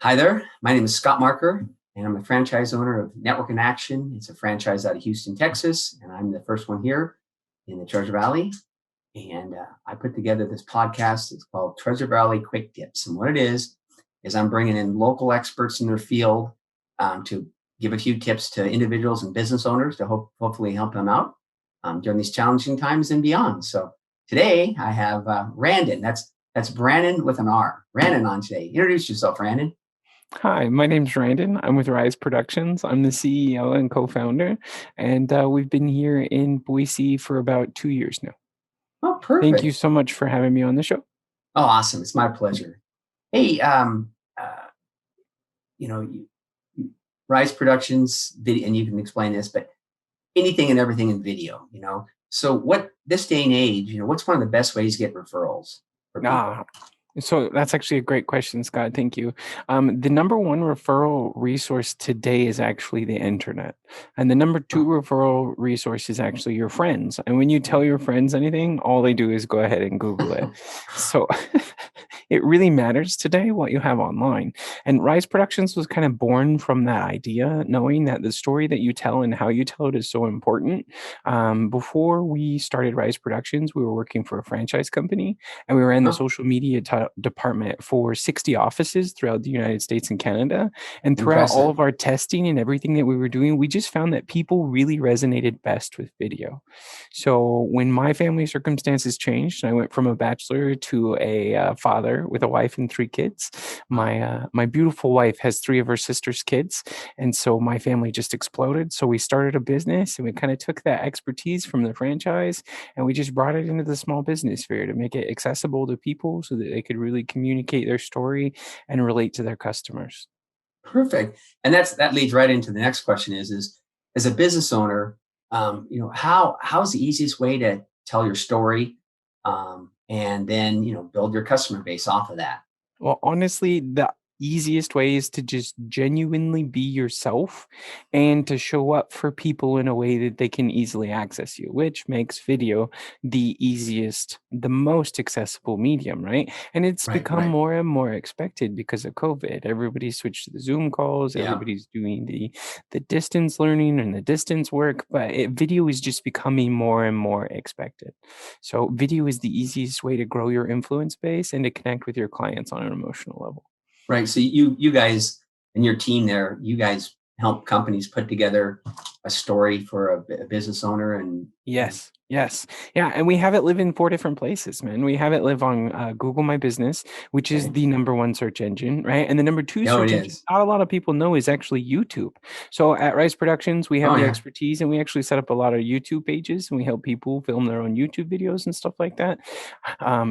Hi there. My name is Scott Marker, and I'm the franchise owner of Network in Action. It's a franchise out of Houston, Texas, and I'm the first one here in the Treasure Valley. And I put together this podcast. It's called Treasure Valley QuickTips. And what it is I'm bringing in local experts in their field to give a few tips to individuals and business owners to hopefully help them out during these challenging times and beyond. So today I have Randon. That's Brandon with an R. Randon on today. Introduce yourself, Randon. Hi, my name's Randon. I'm with Rise Productions. I'm the CEO and co-founder, and we've been here in Boise for about 2 years now. Oh, Thank you perfect. so much for having me on the show. Oh, awesome. It's my pleasure. Hey, you know, Rise Productions video, and you can explain this, but anything and everything in video. So what this day and age, what's one of the best ways to get referrals for people? Ah, so that's actually a great question, Scott. Thank you. The number one referral resource today is actually the internet. And the number two Oh, referral resource is actually your friends. And when you tell your friends anything, all they do is go ahead and Google it. So it really matters today what you have online. And Rise Productions was kind of born from that idea, knowing that the story that you tell and how you tell it is so important. Before we started Rise Productions, we were working for a franchise company, and we ran the oh, social media department for 60 offices throughout the United States and Canada. And throughout all impressive. of our testing and everything that we were doing, we just found that people really resonated best with video. So when my family circumstances changed, I went from a bachelor to a father with a wife and three kids. Wow. My beautiful wife has three of her sister's kids, and so my family just exploded. So we started a business, and we kind of took that expertise from the franchise, and we just brought it into the small business sphere to make it accessible to people so that they could really communicate their story and relate to their customers. Perfect. And that leads right into the next question is as a business owner, how's the easiest way to tell your story, and then build your customer base off of that? Well, honestly, the easiest way is to just genuinely be yourself and to show up for people in a way that they can easily access you, which makes video the easiest, the most accessible medium, right? And it's Right, become right. more and more expected because of COVID. Everybody switched to the Zoom calls, Yeah. everybody's doing the distance learning and the distance work, but video is just becoming more and more expected. So video is the easiest way to grow your influence base and to connect with your clients on an emotional level. Right. So you guys and your team there, you guys help companies put together a story for a business owner and Yes, yes. Yeah, and we have it live in 4 different places, man. We have it live on, Google My Business, which is okay. the number 1 search engine, right? And the number 2 No, it search engine is. not a lot of people know is actually YouTube. So at Rice Productions, we Oh have the yeah. expertise, and we actually set up a lot of YouTube pages, and we help people film their own YouTube videos and stuff like that.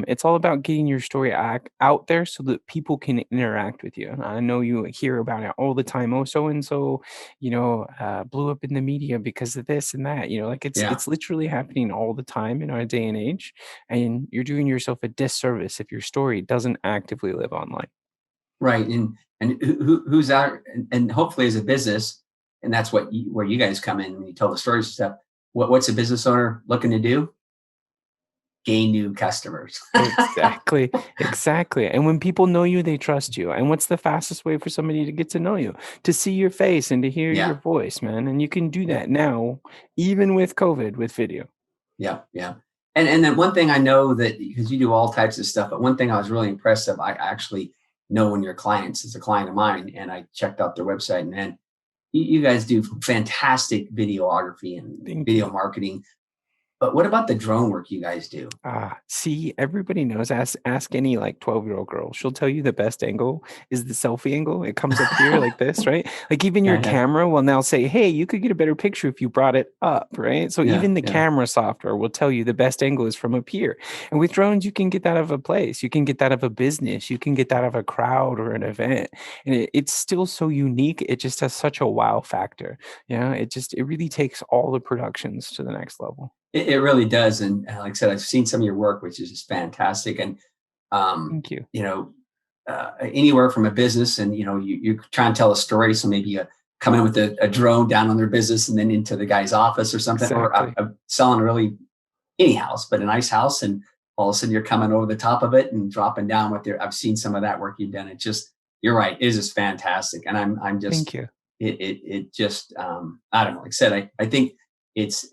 It's all about getting your story out there so that people can interact with you. I know you hear about it all the time. "Oh, so and so blew up in the media because of this and that. Like Yeah. it's literally happening all the time in our day and age, and you're doing yourself a disservice if your story doesn't actively live online. Right. And who's out and hopefully as a business, and that's where you guys come in when you tell the stories and stuff. What's a business owner looking to do? Gain new customers. Exactly, exactly. And when people know you, they trust you. And what's the fastest way for somebody to get to know you? To see your face and to hear your Yeah. voice, man. And you can do Yeah. that now, even with COVID, with video. Yeah. Yeah. And then one thing I know that because you do all types of stuff, but one thing I was really impressed of, I actually know one of your clients is a client of mine, and I checked out their website, and man, you guys do fantastic videography and Thank video you. marketing. But what about the drone work you guys do? See, everybody knows. Ask any like 12-year-old girl. She'll tell you the best angle is the selfie angle. It comes up here like this, right? Like even your Yeah. camera will now say, "Hey, you could get a better picture if you brought it up," right? So Yeah. even the Yeah. camera software will tell you the best angle is from up here. And with drones, you can get that of a place. You can get that of a business. You can get that of a crowd or an event. And it's still so unique. It just has such a wow factor. It really takes all the productions to the next level. It really does. And like I said, I've seen some of your work, which is just fantastic. And, um, Thank you. you know, anywhere from a business and, you try and tell a story. So maybe you come in with a drone down on their business and then into the guy's office or something, or Exactly. selling a really any house, but a nice house. And all of a sudden you're coming over the top of it and dropping down with I've seen some of that work you've done. It's just, you're right. It is just fantastic. And I'm just, Thank you. it just, I don't know, like I said, I think it's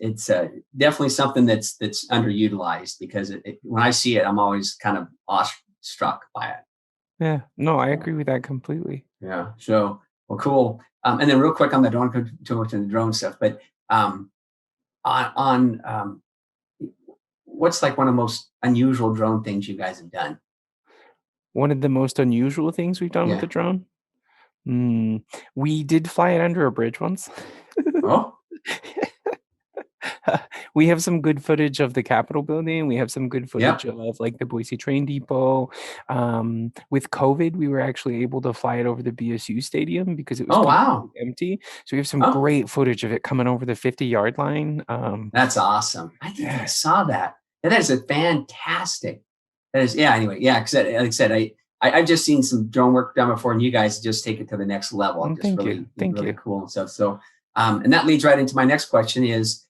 definitely something that's underutilized, because when I see it, I'm always kind of awestruck by it. Yeah, no, I So, agree with that completely. yeah. So, well, cool. And then real quick on the drone, too much on the drone stuff, but um, on what's like one of the most unusual drone things you guys have done? One of the most unusual things we've done with Yeah. the drone? Mm, we did fly it under a bridge once. Oh, We have some good footage of the Capitol building. We have some good footage yep. of like the Boise train depot. With COVID, we were actually able to fly it over the BSU stadium because it was Oh, completely wow. empty. So we have some Oh, great footage of it coming over the 50-yard line. that's awesome. I think I Yeah, saw that. And that is a fantastic. That is, yeah. Anyway, yeah. Because like I said, I've just seen some drone work done before, and you guys just take it to the next level. Just thank you, really, thank really you. cool and stuff. So, and that leads right into my next question is,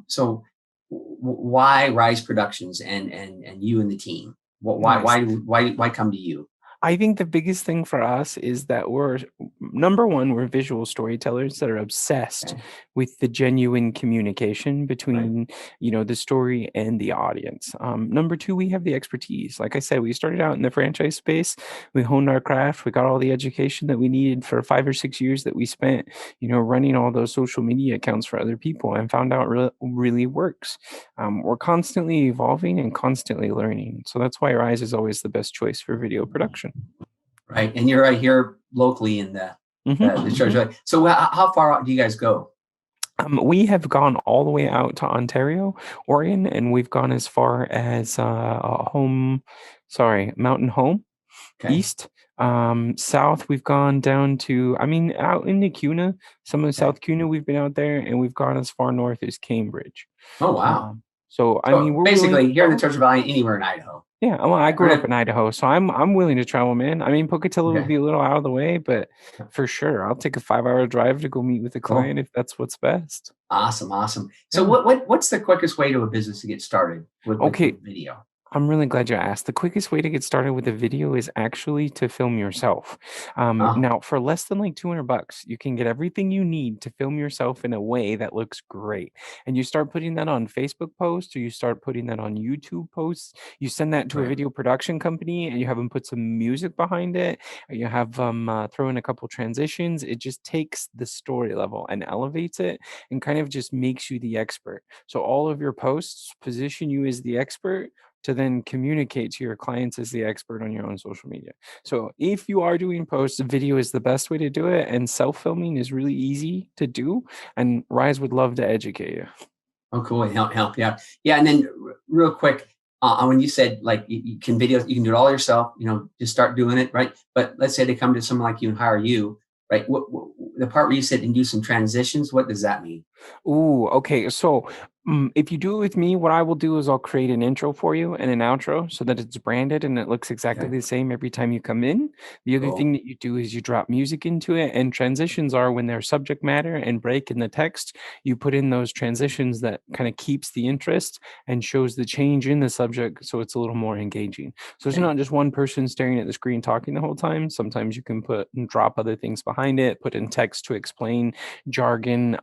so why Rise Productions and you and the team? Nice. Why come to you? I think the biggest thing for us is that we're number one, we're visual storytellers that are obsessed Okay, with the genuine communication right. between, the story and the audience. Number two, we have the expertise. Like I said, we started out in the franchise space. We honed our craft. We got all the education that we needed for 5 or 6 years that we spent, running all those social media accounts for other people, and found out really works. We're constantly evolving and constantly learning. So that's why Rise is always the best choice for video production. Right. And you're right here locally in the Mhm. Treasure Valley. So how far out do you guys go? We have gone all the way out to Ontario, Oregon, and we've gone as far as Mountain Home, Okay. east. South, we've gone down to, out in the Kuna, some of Okay. South Kuna, we've been out there, and we've gone as far north as Cambridge. Oh, wow. So, So we're willing to basically, here in the travel. Treasure Valley, anywhere in Idaho. Yeah, well, I Or grew up in Idaho, so I'm willing to travel, man. Pocatello would okay. be a little out of the way, but for sure, I'll take a 5-hour drive to go meet with a Cool. client if that's what's best. Awesome. Awesome. So Yeah. what's the quickest way to a business to get started Okay, with video? I'm really glad you asked. The quickest way to get started with a video is actually to film yourself. Oh, Now, for less than like $200, you can get everything you need to film yourself in a way that looks great. And you start putting that on Facebook posts, or you start putting that on YouTube posts. You send that to a right. video production company and you have them put some music behind it, or you have them throw in a couple transitions. It just takes the story level and elevates it and kind of just makes you the expert. So all of your posts position you as the expert to then communicate to your clients as the expert on your own social media. So if you are doing posts, video is the best way to do it, and self-filming is really easy to do. And Rise would love to educate you. Oh, cool. And help. Yeah. Yeah. And then real quick, when you said like you can video, you can do it all yourself, just start doing it. Right. But let's say they come to someone like you and hire you, right? The part where you said and do some transitions, what does that mean? Ooh, okay. So, if you do it with me, what I will do is I'll create an intro for you and an outro so that it's branded and it looks exactly Okay. the same every time you come in. The other thing Cool. that you do is you drop music into it, and transitions are when there's subject matter and break in the text. You put in those transitions that kind of keeps the interest and shows the change in the subject, so it's a little more engaging. So it's Okay. not just one person staring at the screen talking the whole time. Sometimes you can put and drop other things behind it, put in text to explain jargon.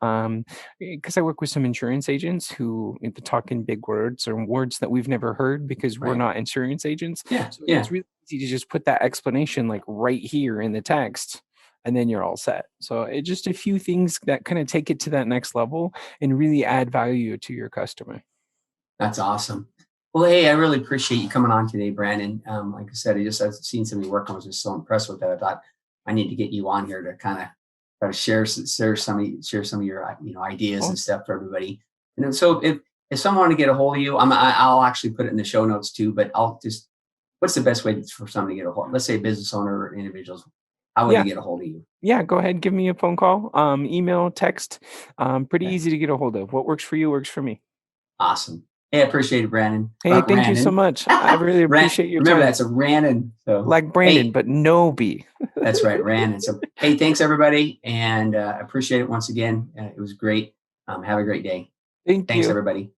Because I work with some insurance agents who talk in big words or words that we've never heard because we're Right. not insurance agents. Yeah. So Yeah. it's really easy to just put that explanation like right here in the text, and then you're all set. So it just a few things that kind of take it to that next level and really add value to your customer. That's awesome. Well, hey, I really appreciate you coming on today, Brandon. Like I said, I've seen some of your work. I was just so impressed with that. I thought I need to get you on here to kind of try to share some of your ideas and Awesome. stuff for everybody. And so if someone want to get a hold of you, I'll actually put it in the show notes too. But I'll just what's the best way for someone to get a hold? Let's say a business owner or individuals. How would they Yeah. get a hold of you? Yeah. Go ahead. Give me a phone call, email, text. Pretty Okay. easy to get a hold of. What works for you works for me. Awesome. Hey, I appreciate it, Brandon. Hey, thank you so Brandon. much. I really appreciate your Remember time. that's a Brandon. So Like Brandon, hey, but no B. that's right, Randon. So, hey, thanks everybody, and I appreciate it once again. It was great. Have a great day. Thank Thanks you. everybody.